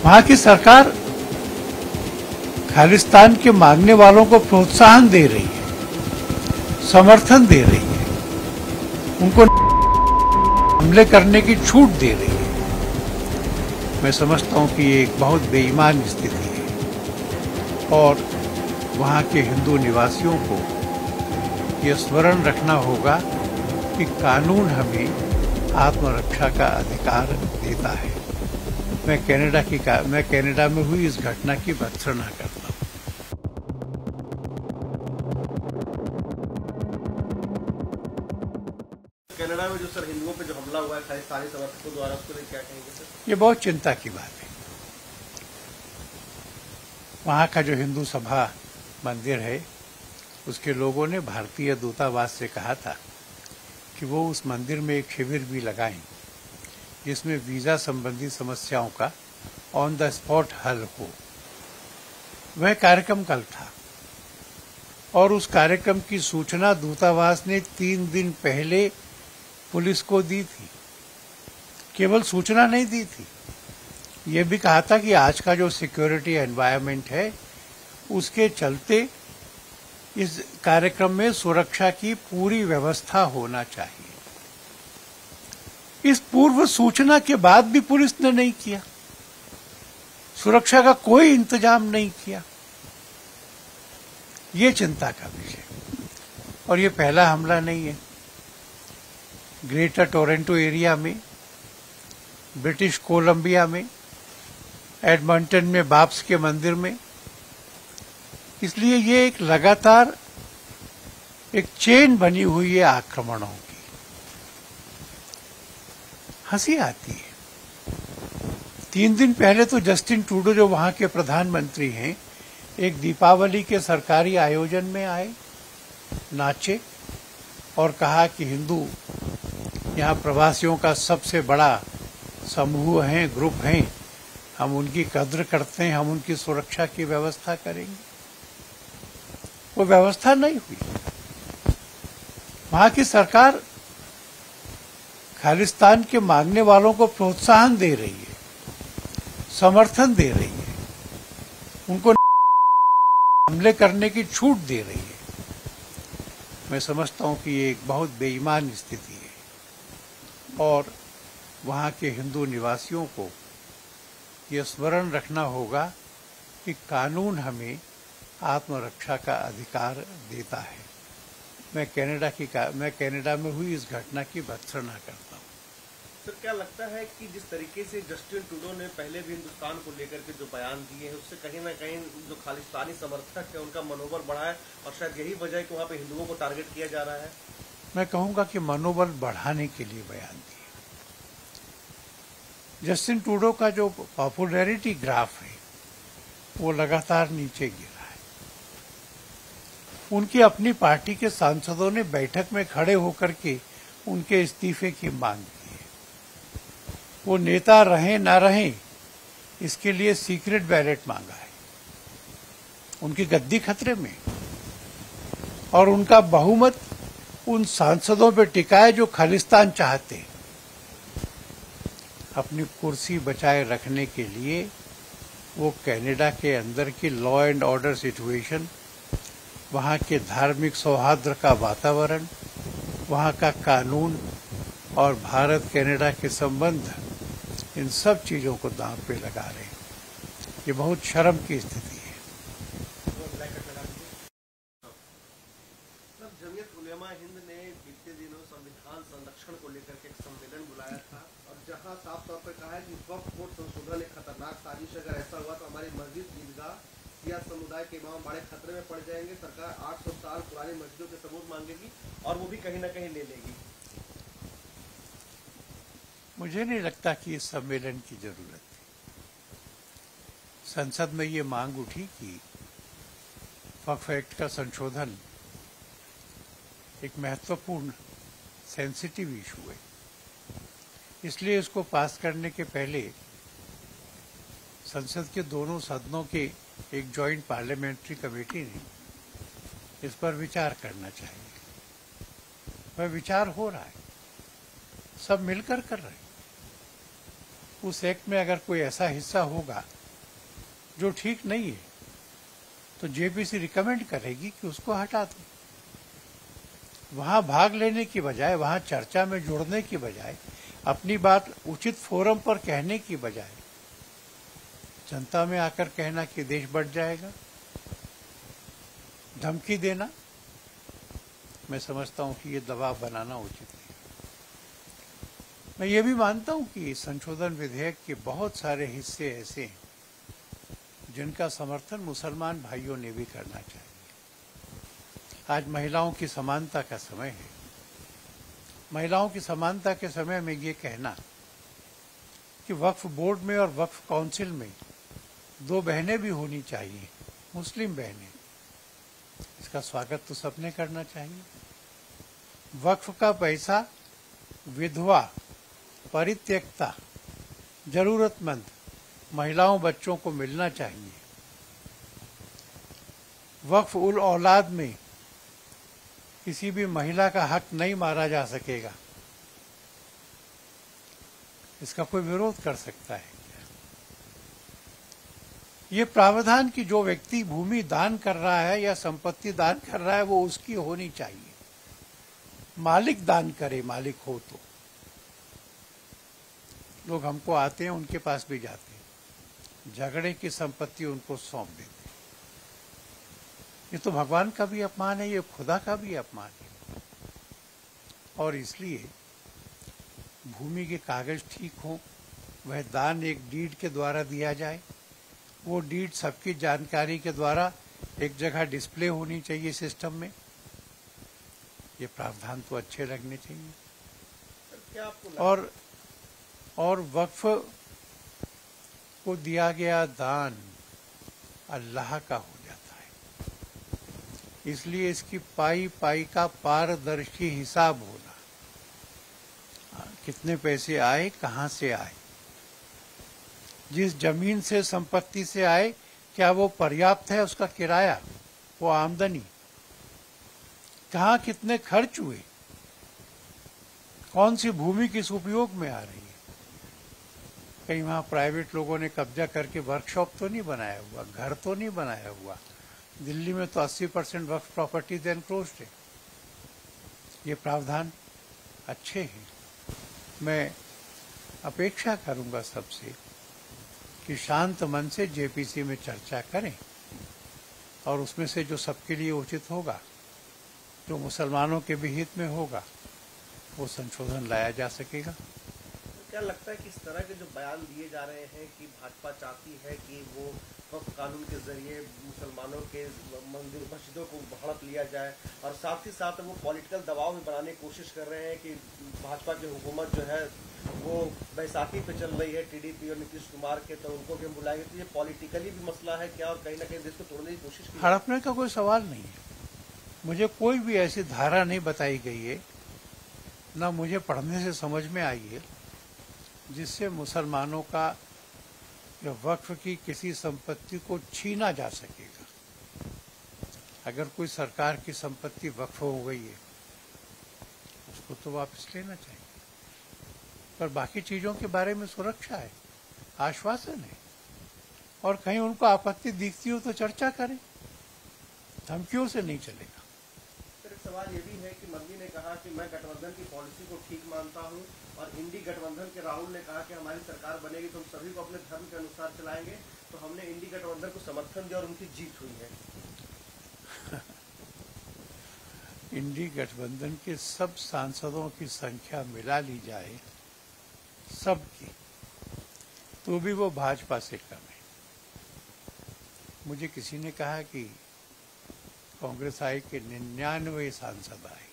वहां की सरकार खालिस्तान के मांगने वालों को प्रोत्साहन दे रही है, समर्थन दे रही है, उनको हमले करने की छूट दे रही है। मैं समझता हूं कि ये एक बहुत बेईमान स्थिति है और वहां के हिंदू निवासियों को ये स्मरण रखना होगा कि कानून हमें आत्मरक्षा का अधिकार देता है। मैं कनाडा में हुई इस घटना की भर्त्सना करता हूं। कनाडा में जो सर हिंदुओं पे जो हमला हुआ है खालिस्तानी समर्थकों द्वारा, उसको लेकर क्या कहेंगे सर? ये बहुत चिंता की बात है। वहां का जो हिंदू सभा मंदिर है, उसके लोगों ने भारतीय दूतावास से कहा था कि वो उस मंदिर में एक शिविर भी लगाएं जिसमें वीजा संबंधी समस्याओं का ऑन द स्पॉट हल हो। वह कार्यक्रम कल था और उस कार्यक्रम की सूचना दूतावास ने 3 दिन पहले पुलिस को दी थी। केवल सूचना नहीं दी थी, ये भी कहा था कि आज का जो सिक्योरिटी एनवायरनमेंट है उसके चलते इस कार्यक्रम में सुरक्षा की पूरी व्यवस्था होना चाहिए। इस पूर्व सूचना के बाद भी पुलिस ने नहीं किया, सुरक्षा का कोई इंतजाम नहीं किया। ये चिंता का विषय, और ये पहला हमला नहीं है। ग्रेटर टोरंटो एरिया में, ब्रिटिश कोलंबिया में, एडमंटन में बाप्स के मंदिर में, इसलिए ये एक लगातार एक चेन बनी हुई है आक्रमणों की। हंसी आती है। 3 दिन पहले तो जस्टिन ट्रूडो जो वहां के प्रधानमंत्री हैं, एक दीपावली के सरकारी आयोजन में आए, नाचे और कहा कि हिंदू यहाँ प्रवासियों का सबसे बड़ा समूह है, ग्रुप हैं, हम उनकी कद्र करते हैं, हम उनकी सुरक्षा की व्यवस्था करेंगे। वो व्यवस्था नहीं हुई। वहां की सरकार खालिस्तान के मांगने वालों को प्रोत्साहन दे रही है, समर्थन दे रही है, उनको हमले करने की छूट दे रही है। मैं समझता हूं कि ये एक बहुत बेईमान स्थिति है और वहां के हिंदू निवासियों को ये स्मरण रखना होगा कि कानून हमें आत्मरक्षा का अधिकार देता है। मैं कनाडा में हुई इस घटना की भर्त्सना करता हूं। सर, क्या लगता है कि जिस तरीके से जस्टिन ट्रूडो ने पहले भी हिंदुस्तान को लेकर के जो बयान दिए हैं, उससे कहीं ना कहीं जो खालिस्तानी समर्थक है उनका मनोबल बढ़ा है और शायद यही वजह है कि वहां पे हिंदुओं को टारगेट किया जा रहा है? मैं कहूंगा कि मनोबल बढ़ाने के लिए बयान दिए। जस्टिन ट्रूडो का जो पॉपुलैरिटी ग्राफ है वो लगातार नीचे गिरा है। उनकी अपनी पार्टी के सांसदों ने बैठक में खड़े होकर के उनके इस्तीफे की मांग की है। वो नेता रहें ना रहें, इसके लिए सीक्रेट बैलेट मांगा है। उनकी गद्दी खतरे में और उनका बहुमत उन सांसदों पे टिका है जो खालिस्तान चाहते हैं। अपनी कुर्सी बचाए रखने के लिए वो कनाडा के अंदर की लॉ एंड ऑर्डर सिचुएशन, वहाँ के धार्मिक सौहार्द का वातावरण, वहाँ का कानून और भारत कनाडा के संबंध, इन सब चीजों को दांव पे लगा रहे हैं। ये बहुत शर्म की स्थिति है। जमीयत उलेमा हिंद ने बीते दिनों संविधान संरक्षण को लेकर के एक सम्मेलन बुलाया था और जहां साफ तौर पर कहा है कि वक्फ बोर्ड संशोधन एक खतरनाक साजिश, अगर ऐसा हुआ तो हमारी मस्जिद, ईदगाह या समुदाय के इमाम बड़े खतरे में पड़ जाएंगे। सरकार 800 साल पुरानी मस्जिदों के सबूत मांगेगी और वो भी कहीं ना कहीं ले लेगी। मुझे नहीं लगता कि इस सम्मेलन की जरूरत थी। संसद में ये मांग उठी कि वक्फ एक्ट का संशोधन एक महत्वपूर्ण सेंसिटिव इशू है, इसलिए इसको पास करने के पहले संसद के दोनों सदनों के एक जॉइंट पार्लियामेंट्री कमेटी ने इस पर विचार करना चाहिए। वह विचार हो रहा है, सब मिलकर कर रहे हैं। उस एक्ट में अगर कोई ऐसा हिस्सा होगा जो ठीक नहीं है तो जेपीसी रिकमेंड करेगी कि उसको हटा दो। वहां भाग लेने की बजाय, वहां चर्चा में जुड़ने की बजाय, अपनी बात उचित फोरम पर कहने की बजाय जनता में आकर कहना कि देश बढ़ जाएगा, धमकी देना, मैं समझता हूं कि ये दबाव बनाना उचित नहीं। मैं ये भी मानता हूं कि संशोधन विधेयक के बहुत सारे हिस्से ऐसे हैं जिनका समर्थन मुसलमान भाइयों ने भी करना चाहिए। आज महिलाओं की समानता का समय है। महिलाओं की समानता के समय में ये कहना कि वक्फ बोर्ड में और वक्फ काउंसिल में 2 बहनें भी होनी चाहिए, मुस्लिम बहनें, इसका स्वागत तो सबने करना चाहिए। वक्फ का पैसा विधवा, परित्यक्ता, जरूरतमंद महिलाओं, बच्चों को मिलना चाहिए। वक्फ उल औलाद में किसी भी महिला का हक नहीं मारा जा सकेगा, इसका कोई विरोध कर सकता है? ये प्रावधान कि जो व्यक्ति भूमि दान कर रहा है या संपत्ति दान कर रहा है वो उसकी होनी चाहिए। मालिक दान करे, मालिक हो तो। लोग हमको आते हैं, उनके पास भी जाते हैं, झगड़े की संपत्ति उनको सौंप देते हैं। ये तो भगवान का भी अपमान है, ये खुदा का भी अपमान है। और इसलिए भूमि के कागज ठीक हो, वह दान एक डीड के द्वारा दिया जाए, वो डीड सबकी जानकारी के द्वारा एक जगह डिस्प्ले होनी चाहिए सिस्टम में। ये प्रावधान तो अच्छे लगने चाहिए। क्या आपको और वक्फ को दिया गया दान अल्लाह का हो जाता है, इसलिए इसकी पाई पाई का पारदर्शी हिसाब होना, कितने पैसे आए, कहां से आए, जिस जमीन से, संपत्ति से आए, क्या वो पर्याप्त है, उसका किराया, वो आमदनी, कहां कितने खर्च हुए, कौन सी भूमि किस उपयोग में आ रही है। कहीं वहां प्राइवेट लोगों ने कब्जा करके वर्कशॉप तो नहीं बनाया हुआ, घर तो नहीं बनाया हुआ। दिल्ली में तो 80% वक्फ प्रॉपर्टीज एनक्लोज्ड है। ये प्रावधान अच्छे हैं। मैं अपेक्षा करूंगा सबसे कि शांत मन से जेपीसी में चर्चा करें और उसमें से जो सबके लिए उचित होगा, जो मुसलमानों के भी हित में होगा, वो संशोधन लाया जा सकेगा। क्या लगता है कि इस तरह के जो बयान दिए जा रहे हैं कि भाजपा चाहती है कि वो वक्फ कानून के जरिए मुसलमानों के मंदिर, मस्जिदों को हड़प लिया जाए, और साथ ही साथ वो पॉलिटिकल दबाव में बनाने की कोशिश कर रहे हैं कि भाजपा की हुकूमत जो है वो बैसाखी पे चल रही है टीडीपी और नीतीश कुमार के, तो उनको क्यों बुलाएंगे? तो ये पॉलिटिकली भी मसला है क्या, और कहीं ना कहीं देश को तोड़ने की कोशिश की? हड़पने का कोई सवाल नहीं है। मुझे कोई भी ऐसी धारा नहीं बताई गई है, ना मुझे पढ़ने से समझ में आई है जिससे मुसलमानों का या वक्फ की किसी संपत्ति को छीना जा सकेगा। अगर कोई सरकार की संपत्ति वक्फ हो गई है उसको तो वापस लेना चाहिए, पर बाकी चीजों के बारे में सुरक्षा है, आश्वासन है, और कहीं उनको आपत्ति दिखती हो तो चर्चा करें, धमकियों से नहीं चलेगा। सवाल ये भी है कि मोदी ने कहा कि मैं गठबंधन की पॉलिसी को ठीक मानता हूं, और इंडी गठबंधन के राहुल ने कहा कि हमारी सरकार बनेगी तो हम सभी को अपने धर्म के अनुसार चलाएंगे, तो हमने इंडी गठबंधन को समर्थन दिया और उनकी जीत हुई है। इंडी गठबंधन के सब सांसदों की संख्या मिला ली जाए सबकी, तो भी वो भाजपा से कम है। मुझे किसी ने कहा कि कांग्रेस आई के 99 सांसद आए,